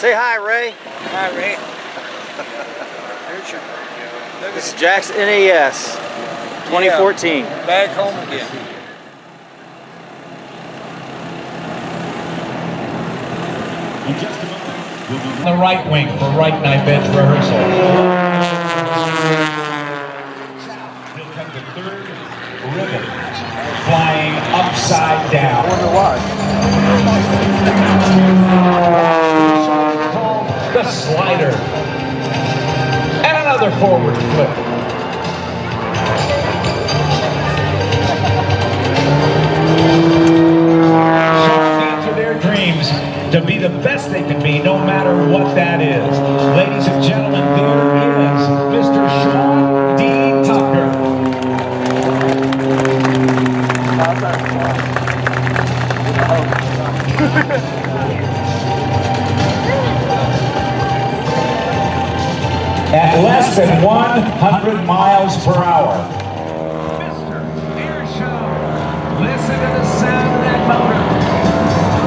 Say hi, Ray. Hi, Ray. This is Jax NAS 2014. Yeah, back home again. The right wing for right night bench rehearsal. He'll come to third ribbon, flying upside down. I wonder why. The slider. And another forward flip. Shots to their dreams to be the best they can be, no matter what that is. Ladies and gentlemen, there is Mr. Sean D. Tucker. At less than 100 miles per hour. Mr. Airshow, listen to the sound of that motor.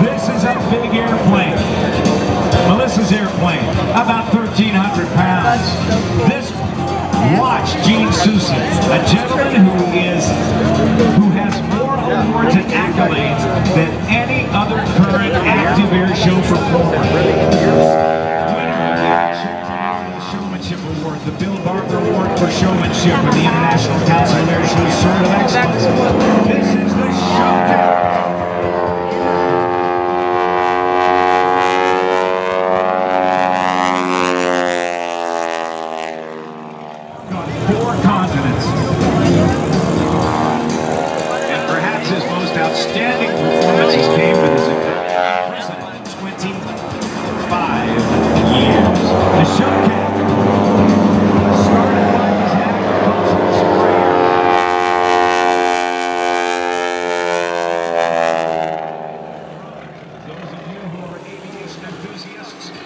This is a big airplane. Melissa's airplane, about 1,300 pounds. This one, watch Gene Soucy, a gentleman who has more awards and accolades than any other current active airshow performer. Award, the Bill Barber Award for Showmanship of the International Council of Airshow Sword of Excellence. This is the showcase. On 4 continents. And perhaps his most outstanding performances came with his president in 25 years. The showcase.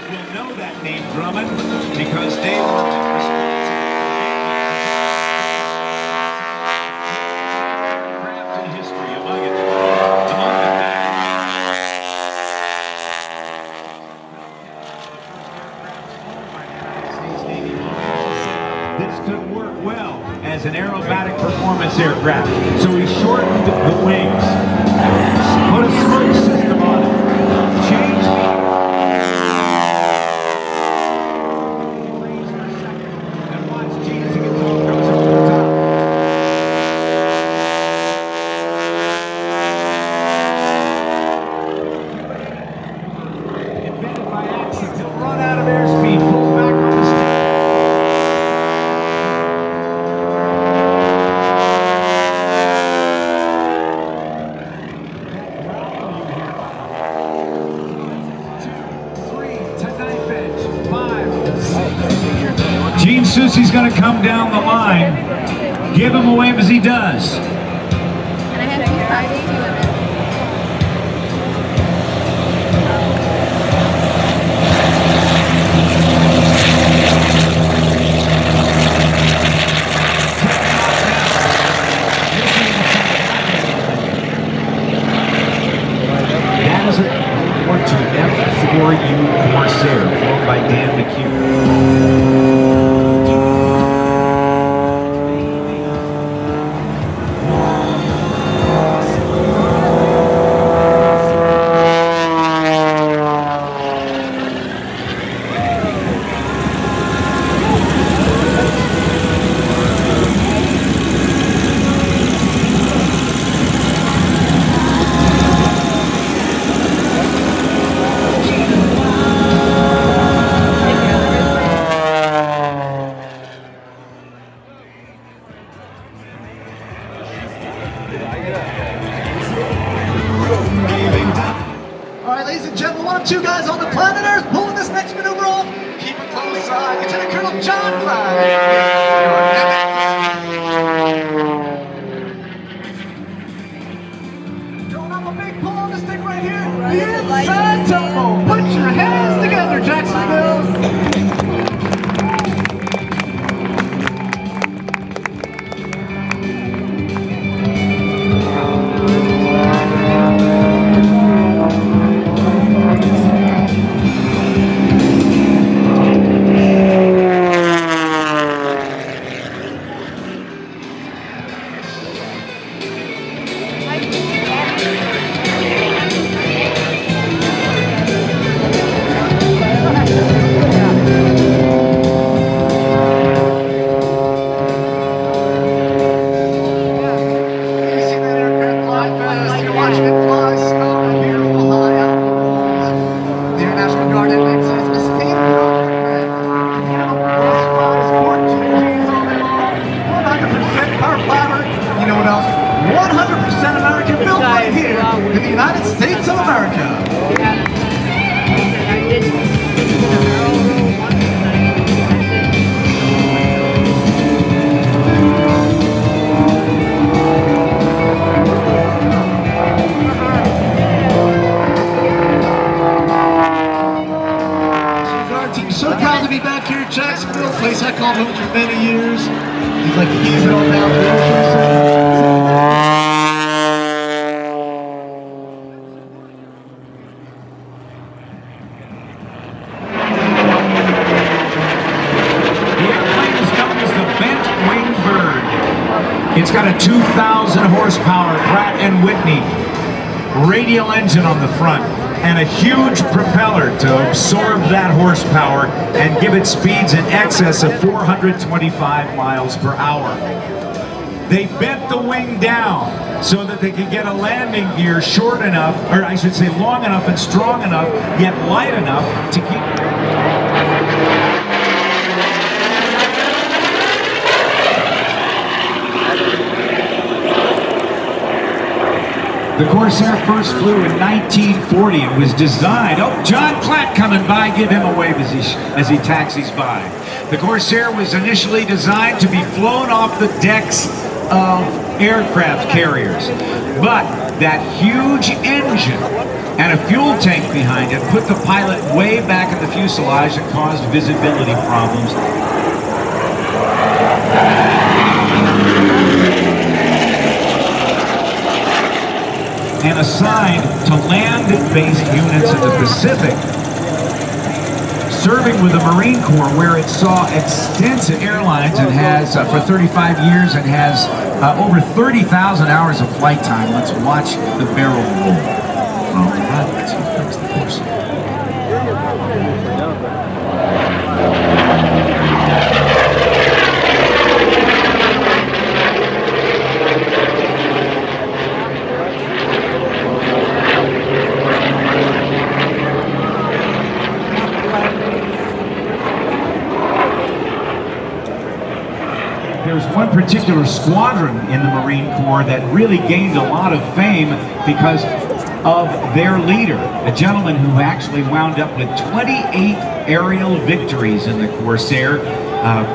Will know that name, Drummond, because they were responsible for history among it. This could work well as an aerobatic performance aircraft, so he shortened the wings, put a smoke system on it, changed the run out of airspeed, pull back on the stick. Gene Soucy's going to come down the line. Give him a wave as he does. And I had to Friday to it. That is a award to F4U Corsair, flown by Dan McHugh. followed him for many years. He's like, he's it all down. It's got a 2,000 horsepower Pratt & Whitney radial engine on the front and a huge propeller to absorb that horsepower and give it speeds in excess of 425 miles per hour. They bent the wing down so that they could get a landing gear short enough, or I should say long enough and strong enough, yet light enough to keep... The Corsair first flew in 1940 and was designed. Oh, John Platt coming by. Give him a wave as he taxis by. The Corsair was initially designed to be flown off the decks of aircraft carriers. But that huge engine and a fuel tank behind it put the pilot way back in the fuselage and caused visibility problems. And assigned to land-based units in the Pacific, serving with the Marine Corps, where it saw extensive airlines and has, for 35 years, and has over 30,000 hours of flight time. Let's watch the barrel roll from the pilots. Here comes the Corsair. There's one particular squadron in the Marine Corps that really gained a lot of fame because of their leader, a gentleman who actually wound up with 28 aerial victories in the Corsair,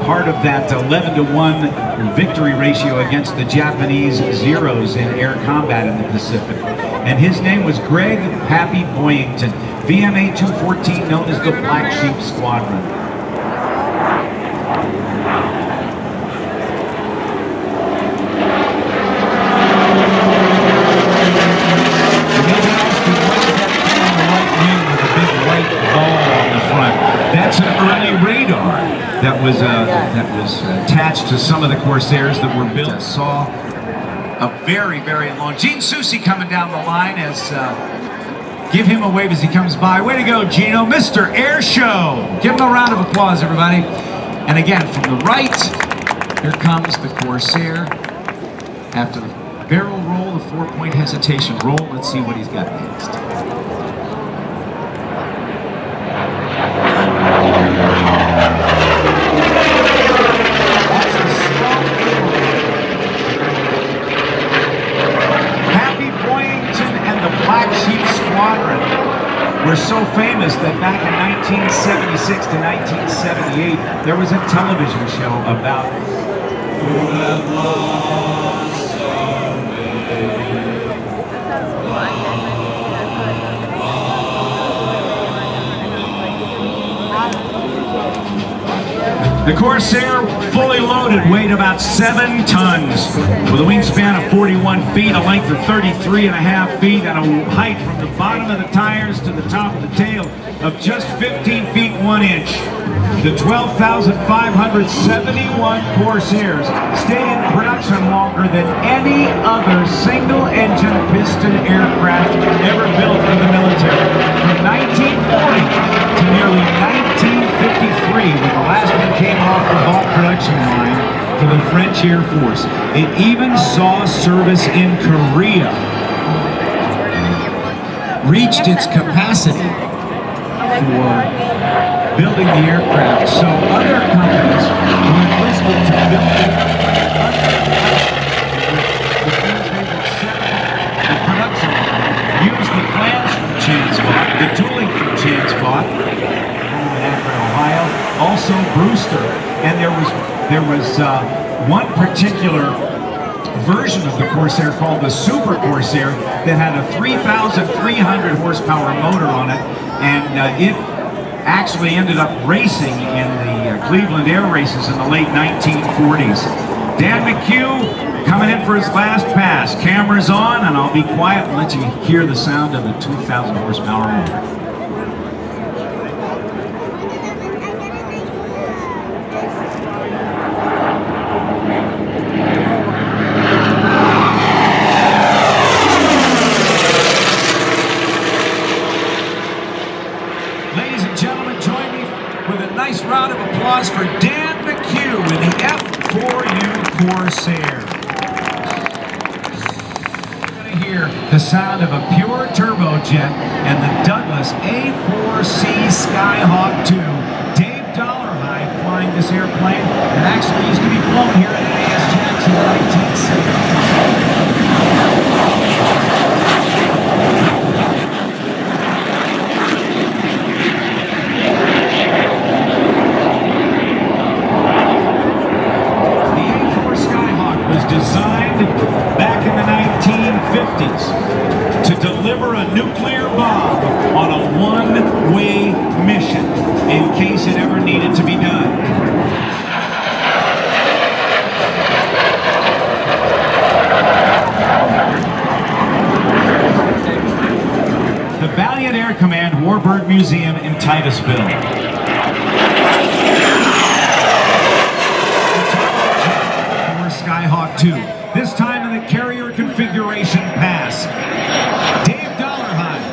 part of that 11-to-1 victory ratio against the Japanese Zeros in air combat in the Pacific. And his name was Greg Happy Boyington, VMA 214, known as the Black Sheep Squadron. That was attached to some of the Corsairs that were built. Saw a very, very long... Gene Soucy coming down the line as... give him a wave as he comes by. Way to go, Gino. Mr. Airshow. Give him a round of applause, everybody. And again, from the right, here comes the Corsair. After the barrel roll, the 4-point hesitation roll. Let's see what he's got next. Were so famous that back in 1976 to 1978, there was a television show about the Corsair, fully loaded, weighed about 7 tons, with a wingspan of 41 feet, a length of 33.5 feet, and a height from the bottom of the tires to the top of the tail of just 15 feet 1 inch. The 12,571 Corsairs stayed in production longer than any other single-engine piston aircraft ever built for the military. From 1940 to nearly 1953, when the last one came off the Volk production line for the French Air Force. It even saw service in Korea. Reached its capacity for building the aircraft. So other companies were enlisted to build the production line, use the plans from Chanspot, the tooling from Chanspot, Ohio, also Brewster, and there was one particular version of the Corsair called the Super Corsair that had a 3,300 horsepower motor on it, and it actually ended up racing in the Cleveland Air Races in the late 1940s. Dan McHugh coming in for his last pass. Camera's on, and I'll be quiet and let you hear the sound of a 2,000 horsepower motor. Ladies and gentlemen, join me with a nice round of applause for Dan McHugh in the F4U Corsair. You're going to hear the sound of a pure turbojet and the Douglas A4C Skyhawk 2. Dave Dollarhide flying this airplane that actually used to be flown here at NAS Jax in 1970. Designed back in the 1950s to deliver a nuclear bomb on a one-way mission in case it ever needed to be done. The Valiant Air Command Warbird Museum in Titusville. Skyhawk 2, this time in the carrier configuration pass. Dave Dollarhide.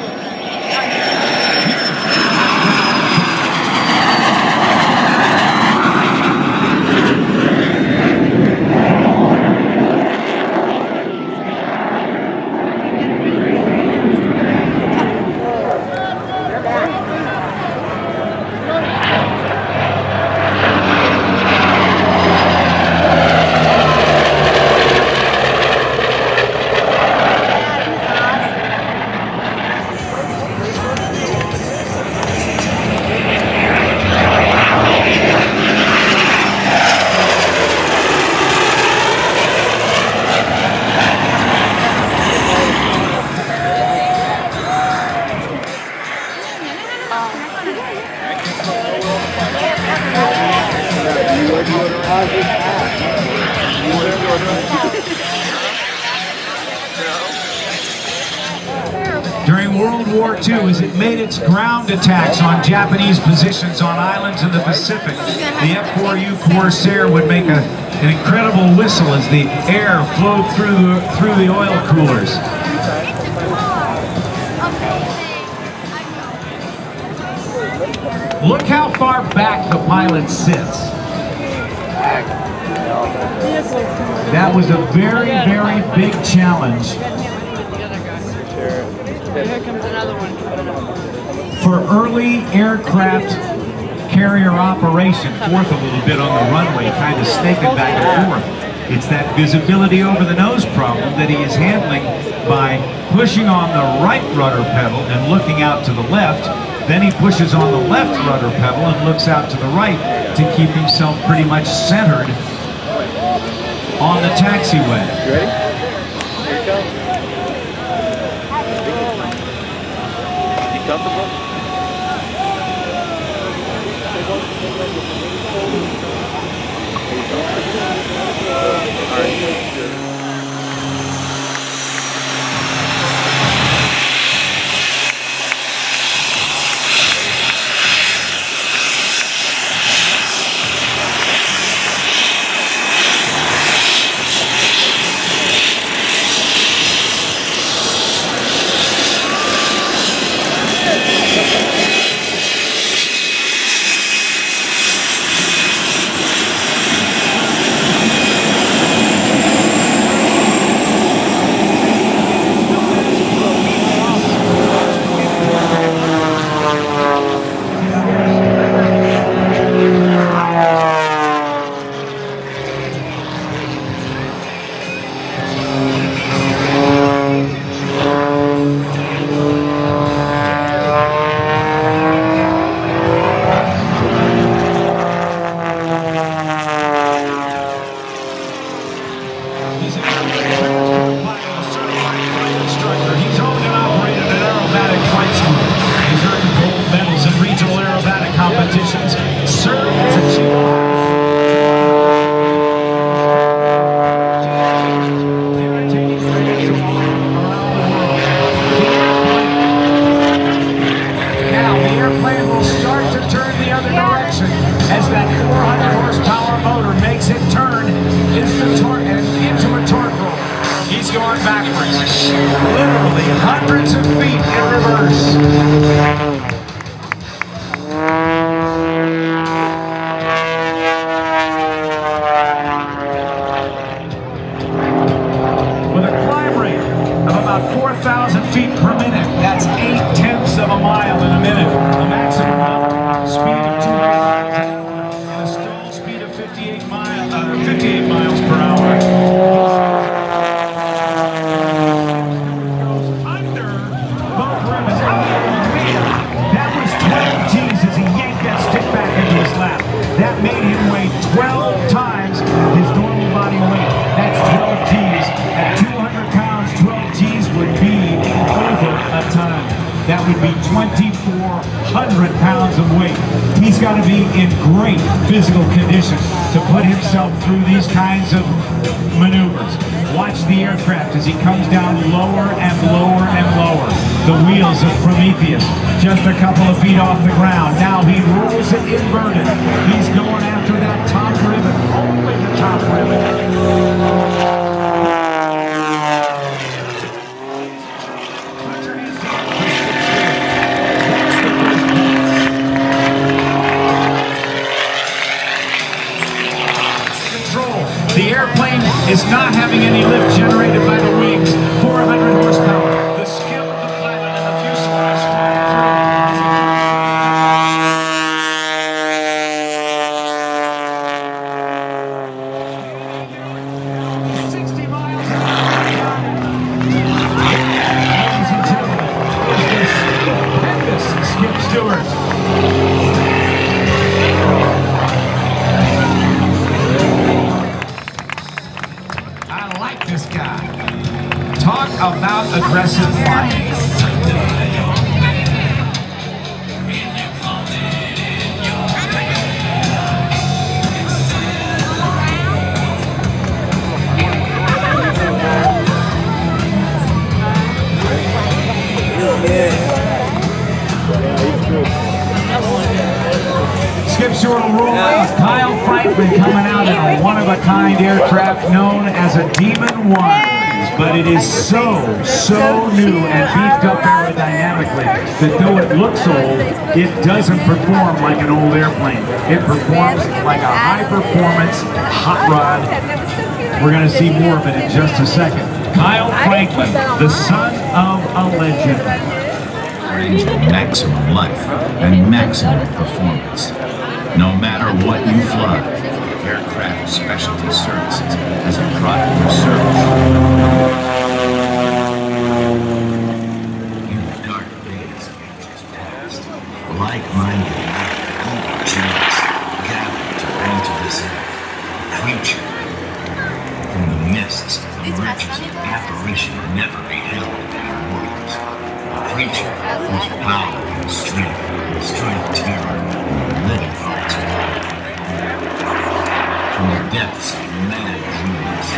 During World War II, as it made its ground attacks on Japanese positions on islands in the Pacific, the F4U Corsair would make an incredible whistle as the air flowed through the oil coolers. Look how far back the pilot sits. That was a very, very big challenge. Here comes another one. For early aircraft carrier operation, forth a little bit on the runway, kind of snaking back and forth. It's that visibility over the nose problem that he is handling by pushing on the right rudder pedal and looking out to the left. Then he pushes on the left rudder pedal and looks out to the right to keep himself pretty much centered on the taxiway. You ready? Here it comes. You comfortable? All right. opposite turn is the torque and into a torque roll. He's going backwards, literally hundreds of feet in reverse. With a climb rate of about 4,000 feet per minute, that's 0.8 of a mile in a minute. A maximum speed of 200 miles an hour and a stall speed of 58 miles per hour. Under both ribbons. Oh man, that was 12 G's as he yanked that stick back into his lap. That made him weigh 12 times his normal body weight. That's 12 G's. At 200 pounds, 12 G's would be over a ton. That would be 2,400 pounds of weight. He's got to be in great physical condition to put himself through these kinds of maneuvers. Watch the aircraft as he comes down lower and lower and lower. The wheels of Prometheus, just a couple of feet off the ground. Now he rolls it inverted. He's going after that top ribbon, only the top ribbon. The airplane is not having any lift generated by the wings, 400 horsepower. The skill of the pilot and the fuselage through. 60 miles an hour. Ladies and gentlemen, is the stupendous Skip Stewart. This guy. Talk about aggressive flying. Skip Stewart will roll out. Kyle Franklin coming out in a one-of-a-kind aircraft known as a Demon 1. But it is so new and beefed up aerodynamically that though it looks old, it doesn't perform like an old airplane. It performs like a high-performance hot rod. We're going to see more of it in just a second. Kyle Franklin, the son of a legend. Range of maximum life and maximum performance. No matter what you fly, Aircraft Specialty Services as a product or service. In the dark days of ages past, like-minded genius gathered to bring to this earth a creature from the mists of the riches and apparition never beheld by mortals. A creature whose power and strength terror, and living on its life. From the depths of mad genius.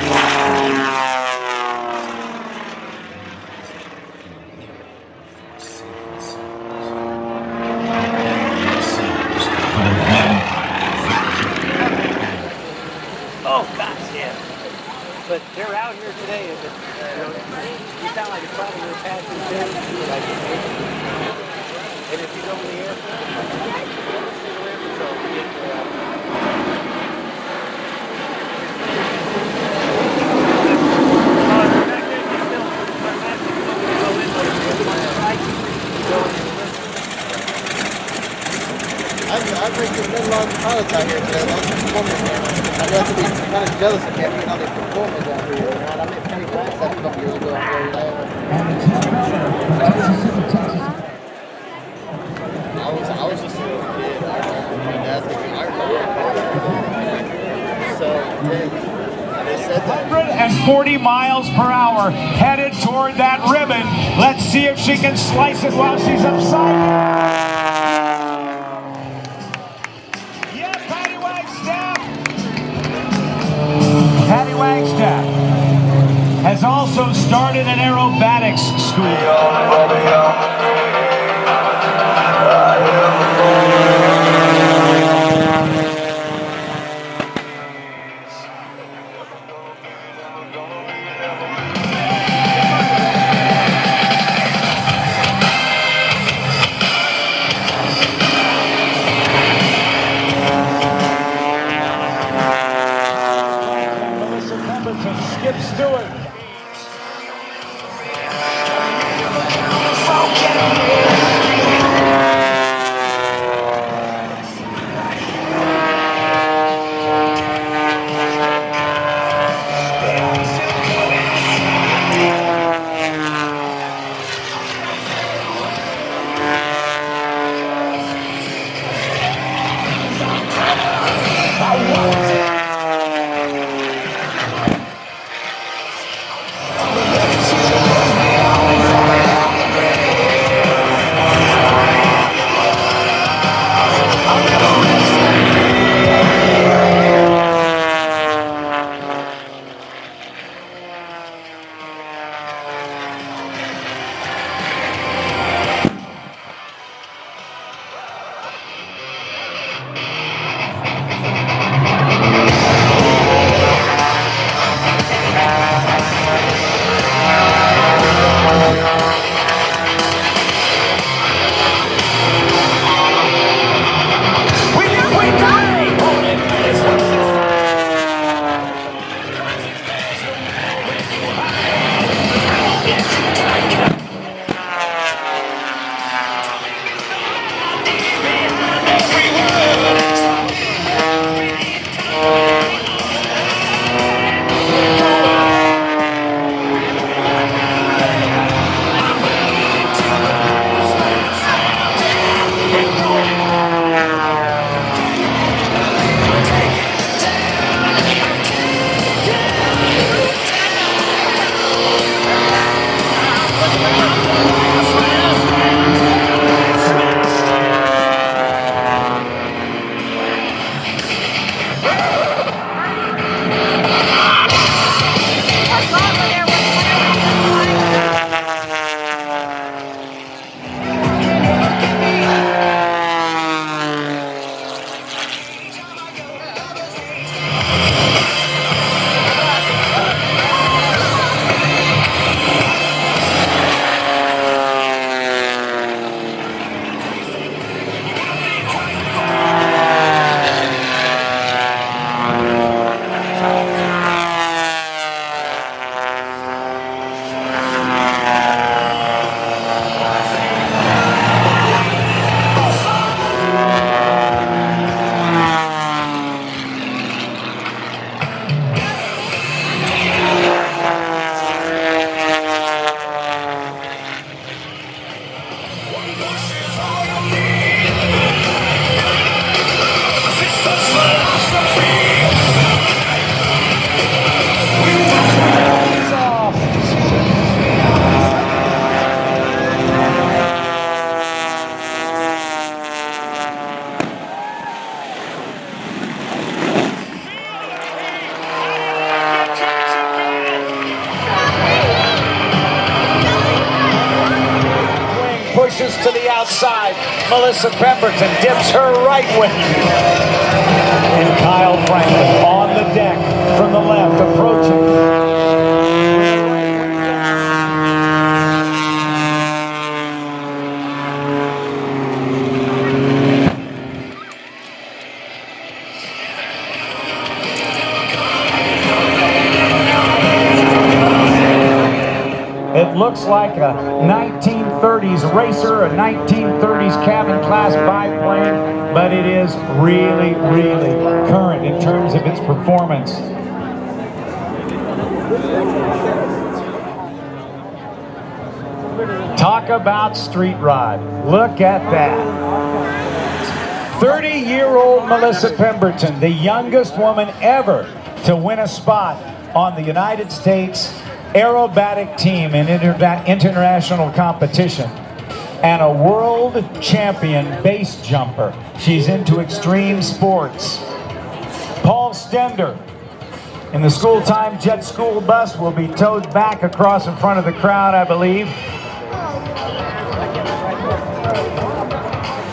Oh, gosh, yeah. But they're out here today, and you sound like it's probably your passion too. And if you go in the airport, so we get I bring some good long pilots out here today, lots of performers. I'd have to be kind of jealous of having all these performers out here. You know, I met Penny Blackside a couple years ago out there. I was just a little kid. I so they said that 140 miles per hour headed toward that ribbon. Let's see if she can slice it while she's upside down. Patty Wagstaff has also started an aerobatics school. to Skip Stewart. Pushes to the outside. Melissa Pemberton dips her right wing. And Kyle Franklin on the deck from the left, approaching. It looks like a 1930s racer, a 1930s cabin class biplane, but it is really, really current in terms of its performance. Talk about street rod. Look at that. 30-year-old Melissa Pemberton, the youngest woman ever to win a spot on the United States aerobatic team in international competition, and a world champion base jumper. She's into extreme sports. Paul Stender in the school time jet school bus will be towed back across in front of the crowd, I believe.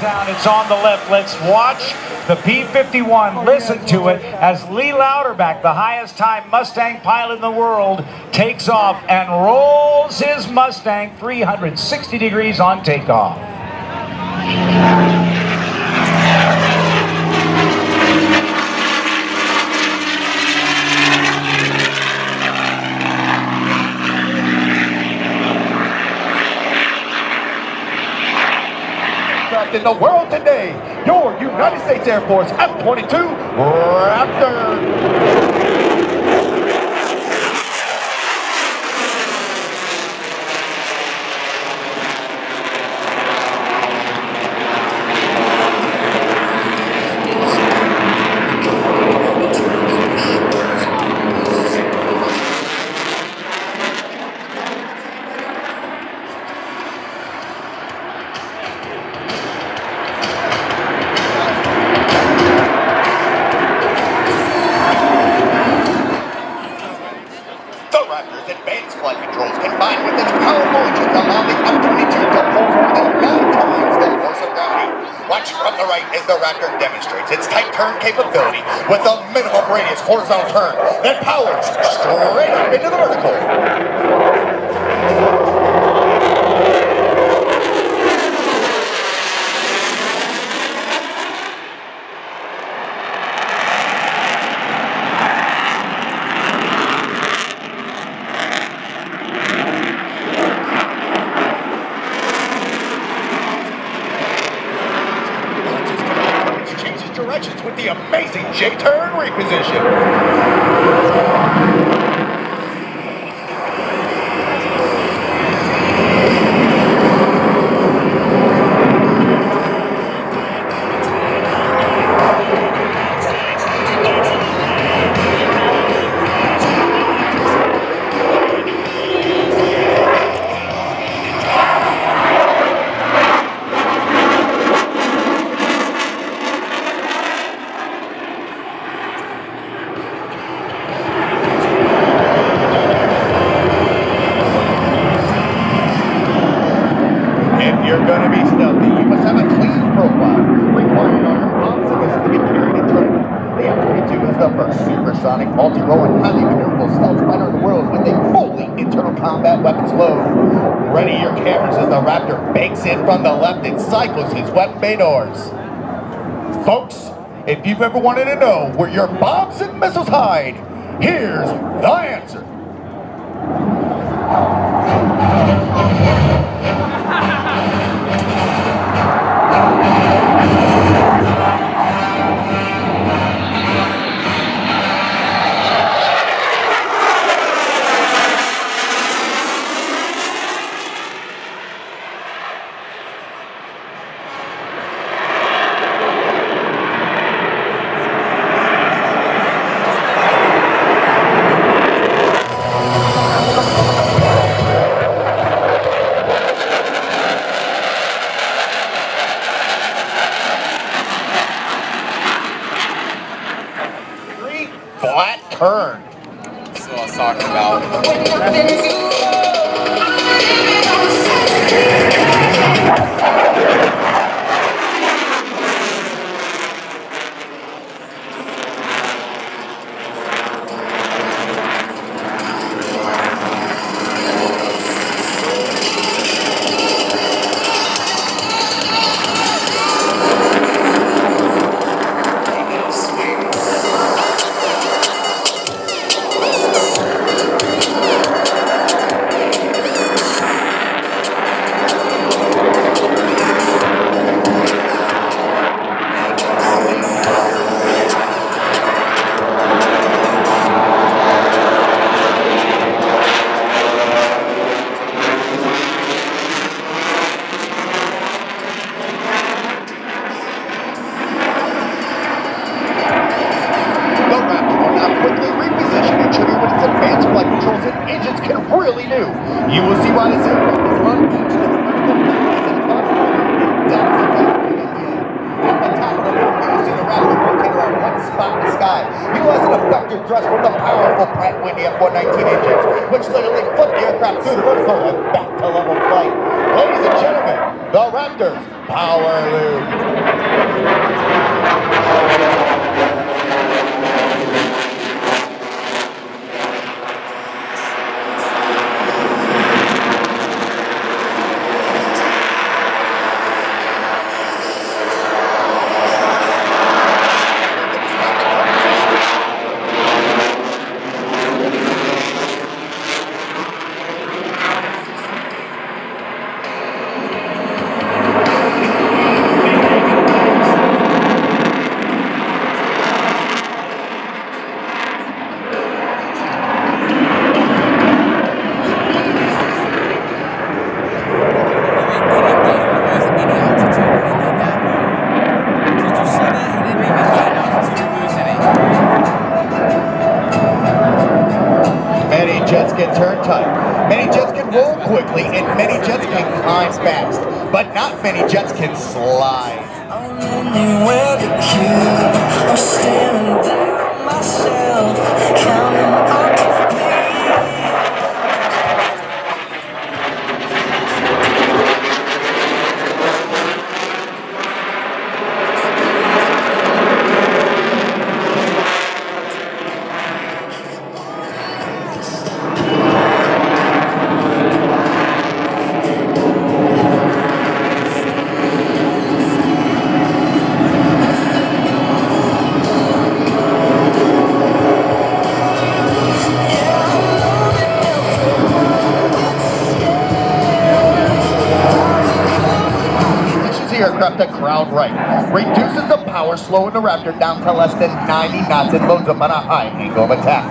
Down, it's on the left. Let's watch the P-51. Listen to it as Lee Louderback, the highest time Mustang pilot in the world, takes off and rolls his Mustang 360 degrees on takeoff. protecting the world today. Your United States Air Force F-22 Raptor. Advanced flight controls combined with its powerful engines allow the F-22 to pull more than 9 times the force of gravity. Watch from the right as the Raptor demonstrates its tight turn capability with a minimum radius horizontal turn that powers straight up into the vertical. Directions with the amazing J-turn reposition. You're gonna be stealthy. You must have a clean profile. Required on your bombs and missiles to be carried internally. The F-22 is the first supersonic, multi-role, and highly maneuverable stealth fighter in the world with a fully internal combat weapons load. Ready your cameras as the Raptor banks in from the left and cycles his weapon bay doors. Folks, if you've ever wanted to know where your bombs and missiles hide, here's the answer. Flat turn. That's what I was talking about. Engines can really do. You will see why this aircraft is on each of the utilizing effective thrust from the powerful Pratt & Whitney F-119 engines, which literally flip the aircraft through the vertical and back to level flight. Ladies and gentlemen, the Raptor's Power Loop. can turn tight. Many jets can roll quickly, and many jets can climb fast. But not many jets can slide. I'm anywhere but you. I'm staring down myself, counting on me. Aircraft at ground right, reduces the power, slowing the Raptor down to less than 90 knots and loads up on a high angle of attack.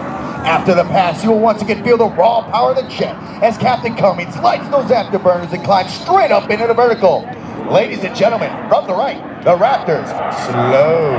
After the pass, you will once again feel the raw power of the jet as Captain Cummings lights those afterburners and climbs straight up into the vertical. Ladies and gentlemen, from the right, the Raptor's slow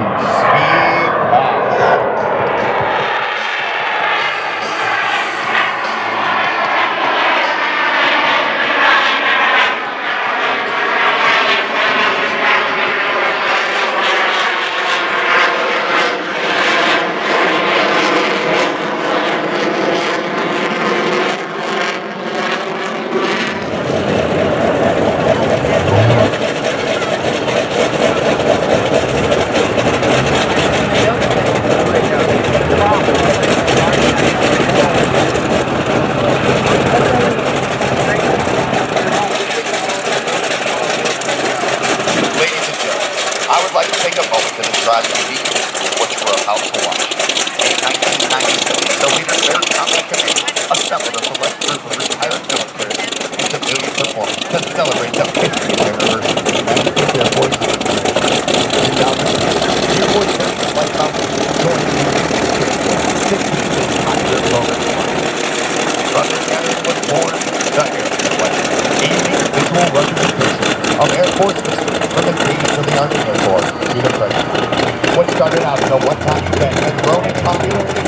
speed pass. What started out as a one-time event has grown in popularity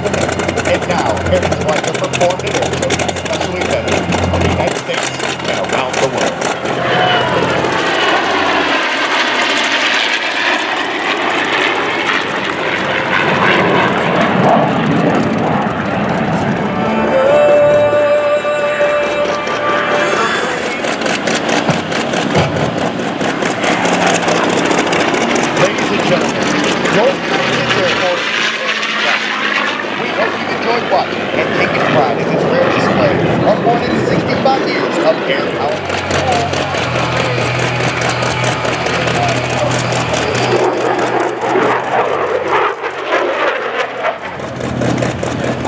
and now parents like to perform at air shows, especially veterans of the United States and around the world. Ladies and gentlemen, we hope you enjoyed watching and taking pride in this rare display of more than 65 years of air power.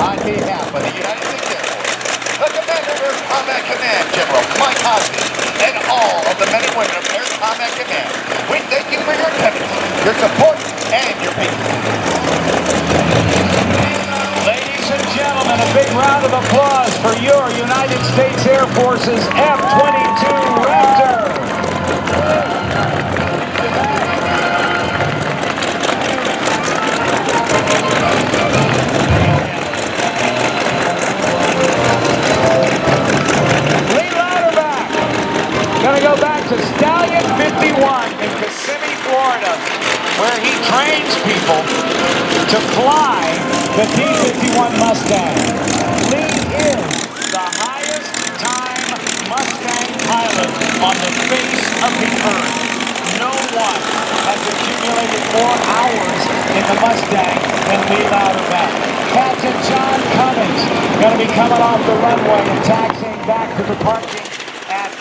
On behalf of the United States Air Force, the Commander of Air Combat Command, General Mike Hosby, and all of the men and women of Air Combat Command, we thank you for your attendance, your support, and your patience. Ladies and gentlemen, a big round of applause for your United States Air Force's F-22 Raptor. Lee Louderback, gonna go back to Stallion 51 in Kissimmee, Florida, where he trains people to fly the P-51 Mustang. Lee is the highest time Mustang pilot on the face of the earth. No one has accumulated more hours in the Mustang than Lee Louderback. Captain John Cummings going to be coming off the runway and taxiing back to the parking at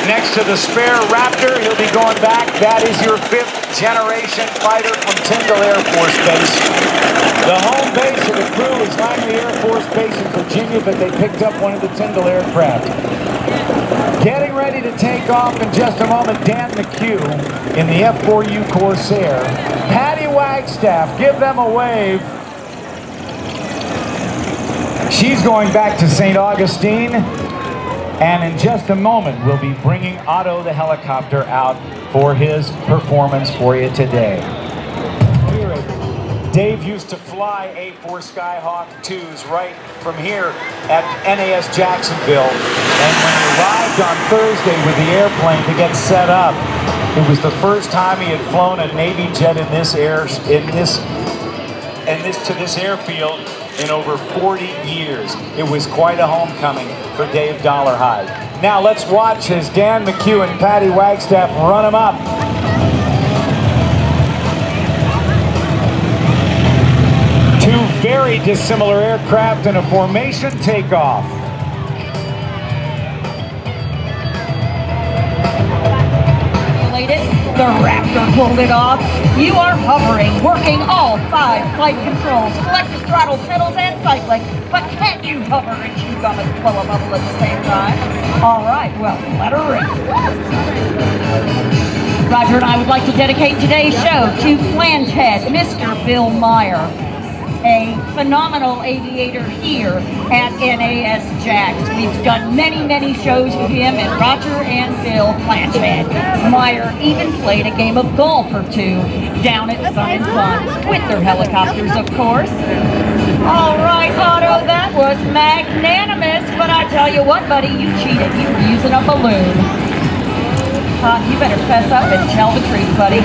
next to the spare Raptor. He'll be going back. That is your 5th generation fighter from Tyndall Air Force Base. The home base of the crew is Langley Air Force Base in Virginia, but they picked up one of the Tyndall aircraft. Getting ready to take off in just a moment, Dan McHugh in the F4U Corsair. Patty Wagstaff, give them a wave. She's going back to St. Augustine. And in just a moment, we'll be bringing Otto the helicopter out for his performance for you today. Dave used to fly A4 Skyhawk 2s right from here at NAS Jacksonville. And when he arrived on Thursday with the airplane to get set up, it was the first time he had flown a Navy jet to this airfield in over 40 years. It was quite a homecoming for Dave Dollarhide. Now let's watch as Dan McHugh and Patty Wagstaff run him up. Two very dissimilar aircraft in a formation takeoff. The Raptor pulled it off. You are hovering, working all 5 flight controls, selective throttle pedals and cycling. But can you hover and chew gum and blow a bubble at the same time? All right, well, let her rip. Roger and I would like to dedicate today's show to Flange Head, Mr. Bill Meyer, a phenomenal aviator here at NAS Jax. We've done many, many shows with him, and Roger and Bill Flange Head. Meyer even played a game of golf or two down at Sun and Fun with their helicopters, of course. All right, Otto, that was magnanimous, but I tell you what, buddy, you cheated. You were using a balloon. You better fess up and tell the truth, buddy.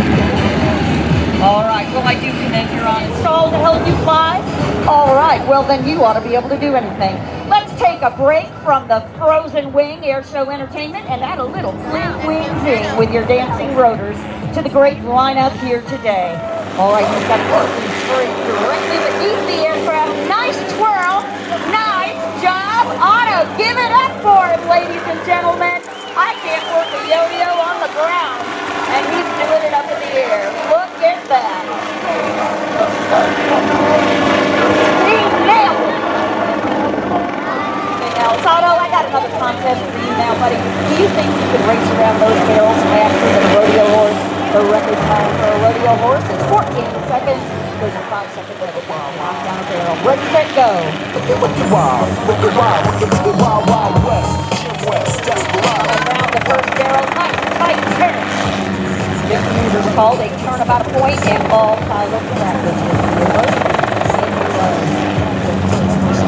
All right, well, I do commend you're on install to help you fly. All right, well, then you ought to be able to do anything. Let's take a break from the Frozen Wing Air Show Entertainment and add a little fling, wing, zing with your dancing rotors to the great lineup here today. All right, you've got working straight directly beneath the aircraft. Nice twirl. Nice job. Otto, give it up for him, ladies and gentlemen. I can't work a yo-yo on the ground, and he's doing it up in the air. Look at that. He nailed it. Anything else? Otto, I got another contest for you now, buddy. Do you think you could race around those barrels faster than a rodeo horse? The record time for a rodeo horse is 14 seconds. There's a 5-second limit to knock down a barrel. Ready, set, go. Wild West. Around the first barrel, nice tight turn. This move is called a turnabout point, and all pilots are active.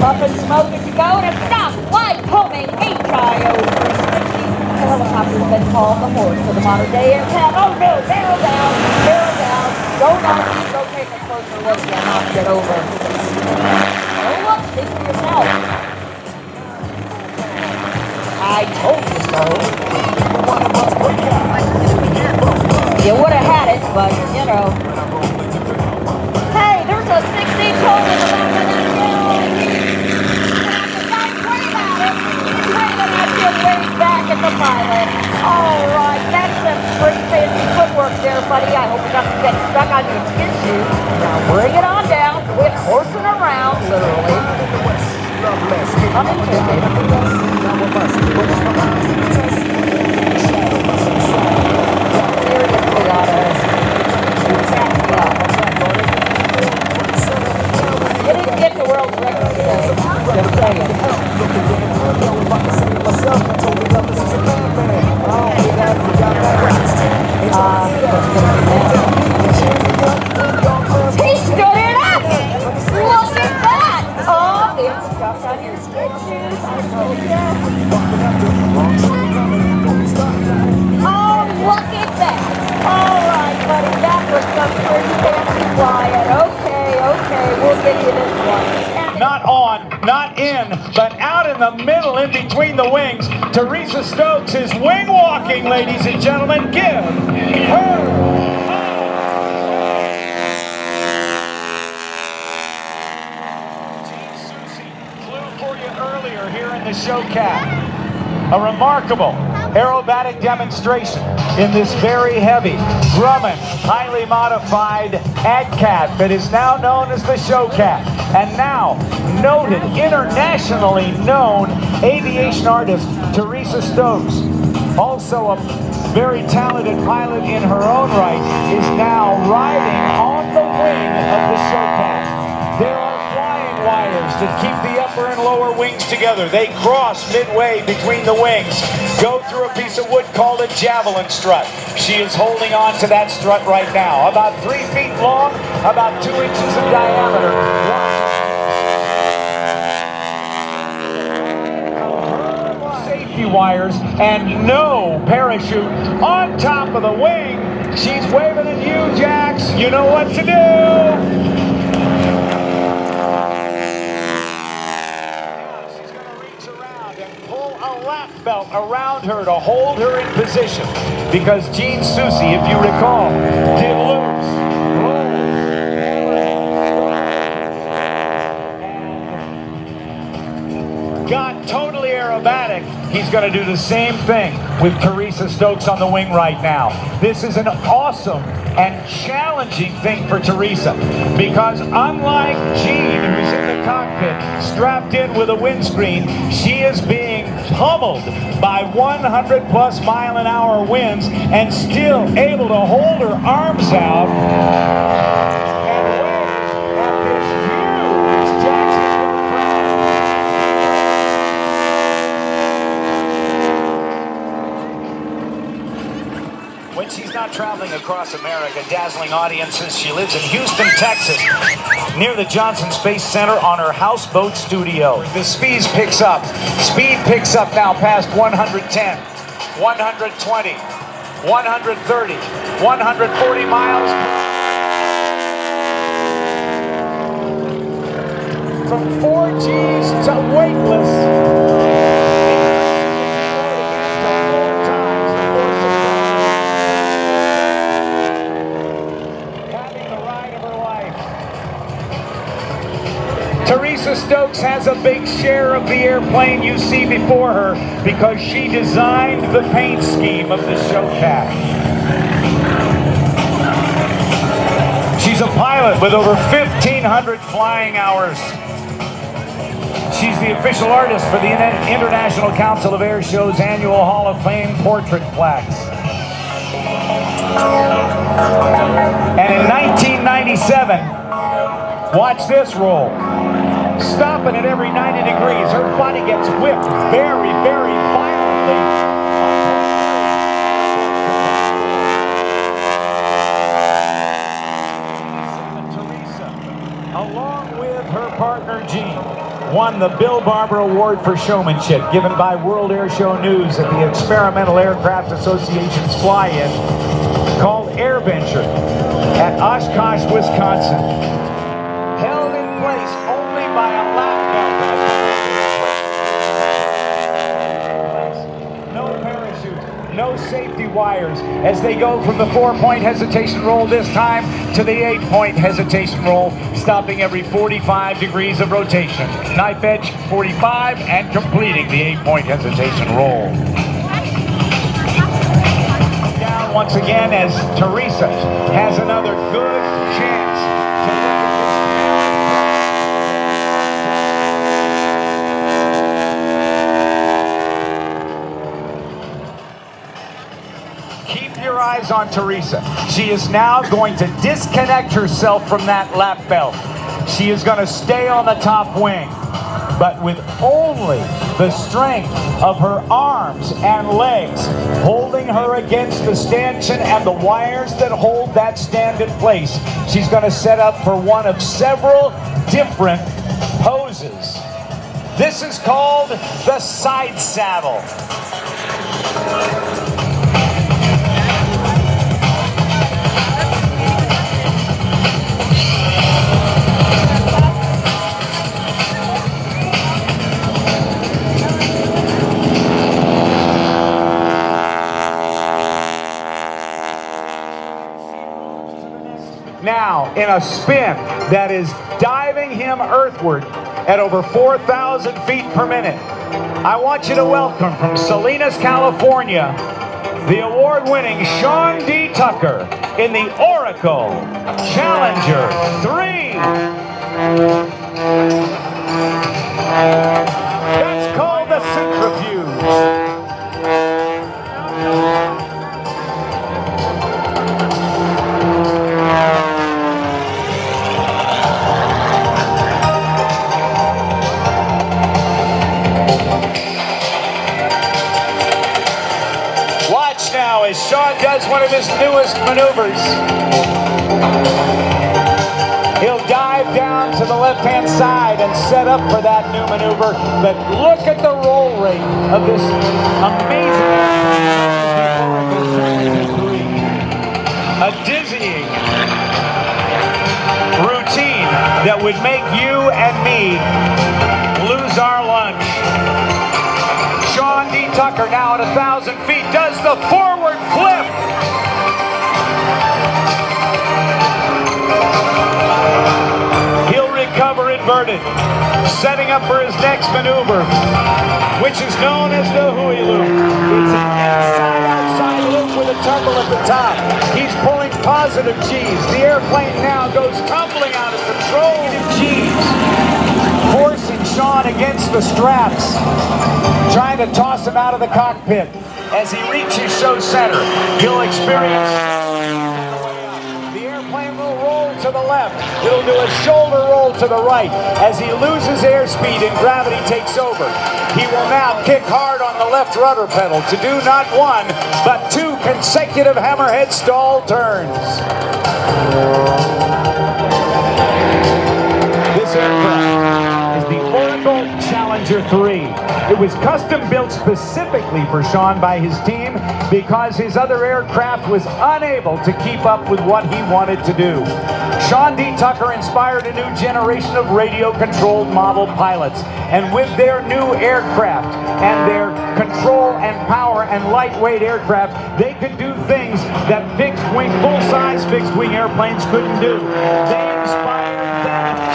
Puff and smoke as you go, and a stop, wide homing, HIO 360. The helicopter's been called the horse of the modern day aircraft. Oh no, barrel down, barrel down. Don't on you, go take a closer look and knock it over. Oh look, think for yourself. I told you so. You would have had it, but, you know. Hey, there's a 6-inch hole in the back of that barrel. Don't worry about it. Wait till I get way back at the pilot. All right, that's some pretty fancy footwork there, buddy. I hope it doesn't get stuck on your skid shoes. Now bring it on down. Quit horsing around, literally. You didn't get the world record today. Just saying. He stood it up! Look at that! Oh, it's stuck on your skid shoes. I told you. Oh, look at that! All right, buddy, that was some pretty fancy flying. Okay, we'll give you this one. Not on, not in, but out in the middle, in between the wings. Teresa Stokes is wing walking, ladies and gentlemen. Give her. Earlier here in the show cap, a remarkable aerobatic demonstration in this very heavy Grumman, highly modified AdCat that is now known as the show cap, and now noted, internationally known aviation artist Teresa Stokes, also a very talented pilot in her own right, is now riding on the wing of the show cap. There are flying wires that keep the upper and lower wings together. They cross midway between the wings, go through a piece of wood called a javelin strut. She is holding on to that strut right now. About 3 feet long, about 2 inches in diameter. Safety wires and no parachute on top of the wing. She's waving at you, Jax. You know what to do. Belt around her to hold her in position because Gene Susi, if you recall, did lose. Got totally aerobatic. He's going to do the same thing with Teresa Stokes on the wing right now. This is an awesome and challenging thing for Teresa because unlike Gene, who's in the cockpit strapped in with a windscreen, she is being pummeled by 100+ mile-an-hour winds and still able to hold her arms out and wave at this huge Jacksonville crowd. When she's not traveling across America, dazzling audiences, she lives in Houston, Texas, near the Johnson Space Center on her houseboat studio. The speed picks up. Speed picks up now past 110, 120, 130, 140 miles. From 4Gs to weightless. Teresa Stokes has a big share of the airplane you see before her because she designed the paint scheme of the show cast. She's a pilot with over 1,500 flying hours. She's the official artist for the International Council of Air Show's annual Hall of Fame portrait plaques. And in 1997, watch this roll. Stopping at every 90 degrees. Her body gets whipped very, very violently. Teresa, along with her partner Gene, won the Bill Barber Award for Showmanship, given by World Air Show News at the Experimental Aircraft Association's fly-in called Air Venture at Oshkosh, Wisconsin. Held in place only by a lap belt. No parachute, no safety wires as they go from the 4-point hesitation roll this time to the 8-point hesitation roll, stopping every 45 degrees of rotation. Knife edge 45 and completing the 8-point hesitation roll. Down once again as Teresa has another good chance to look at eyes on Teresa. She is now going to disconnect herself from that lap belt. She is going to stay on the top wing, but with only the strength of her arms and legs holding her against the stanchion and the wires that hold that stand in place. She's going to set up for one of several different poses. This is called the side saddle. Now, in a spin that is diving him earthward at over 4,000 feet per minute, I want you to welcome from Salinas, California, the award-winning Sean D. Tucker in the Oracle Challenger 3. That's called the centrifuge. one of his newest maneuvers. He'll dive down to the left-hand side and set up for that new maneuver. But look at the roll rate of this amazing a dizzying routine that would make you and me lose our lunch. Sean D. Tucker now at 1,000 feet does the forward flip. He'll recover inverted, setting up for his next maneuver, which is known as the Hui loop. It's an inside-outside loop with a tumble at the top. He's pulling positive G's. The airplane now goes tumbling out of control. Negative G's, forcing Sean against the straps, trying to toss him out of the cockpit. As he reaches show center, he'll experience the airplane will roll to the left. It'll do a shoulder roll to the right as he loses airspeed and gravity takes over. He will now kick hard on the left rudder pedal to do not one, but 2 consecutive hammerhead stall turns. This aircraft is the Oracle Challenger 3. It was custom built specifically for Sean by his team because his other aircraft was unable to keep up with what he wanted to do. Sean D. Tucker inspired a new generation of radio-controlled model pilots, and with their new aircraft and their control and power and lightweight aircraft, they could do things that fixed-wing, full-size fixed-wing airplanes couldn't do. They inspired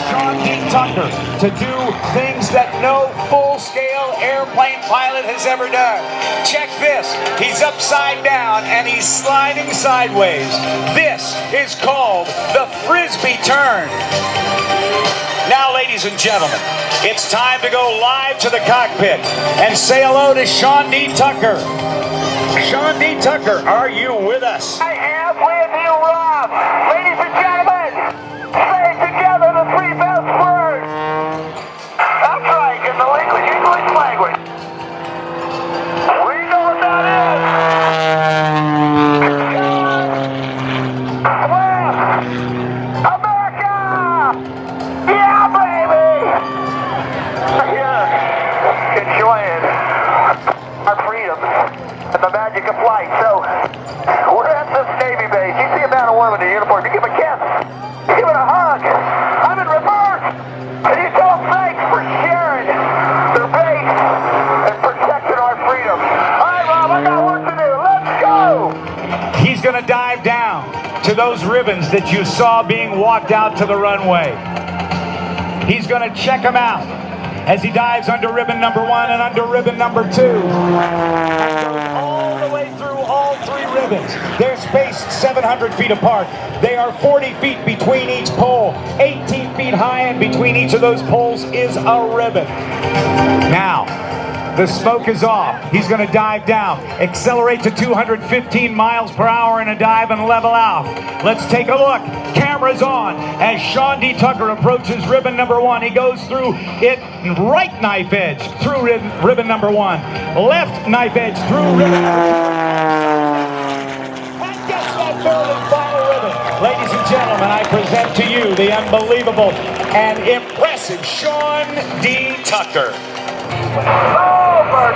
Sean D. Tucker to do things that no full-scale airplane pilot has ever done. Check this. He's upside down and he's sliding sideways. This is called the Frisbee turn. Now, ladies and gentlemen, it's time to go live to the cockpit and say hello to Sean D. Tucker. Sean D. Tucker, are you with us? I am with you, Rob. Ladies and gentlemen, say together the 3 best words. That's right, in the English language. We know what that is. America! Yeah, baby! Yeah, enjoying our freedom and the magic of flight. So, we're at this Navy base. You see a man or woman in a uniform, you give him a kiss. You give it a hug. I'm in reverse. And you tell them thanks for sharing their base and protecting our freedom. All right, Rob, I got work to do. Let's go! He's going to dive down to those ribbons that you saw being walked out to the runway. He's going to check them out as he dives under ribbon number 1 and under ribbon number 2. And goes all the way through all 3 ribbons. They're spaced 700 feet apart. They are 40 feet between each pole. 18 feet high, and between each of those poles is a ribbon. Now, the smoke is off. He's going to dive down, accelerate to 215 miles per hour in a dive and level out. Let's take a look. Cameras on as Sean D. Tucker approaches ribbon number 1. He goes through it right knife edge through ribbon number 1. Left knife edge through ribbon number 2. And gets that third and final ribbon. Ladies and gentlemen, I present to you the unbelievable and impressive Sean D. Tucker. Over.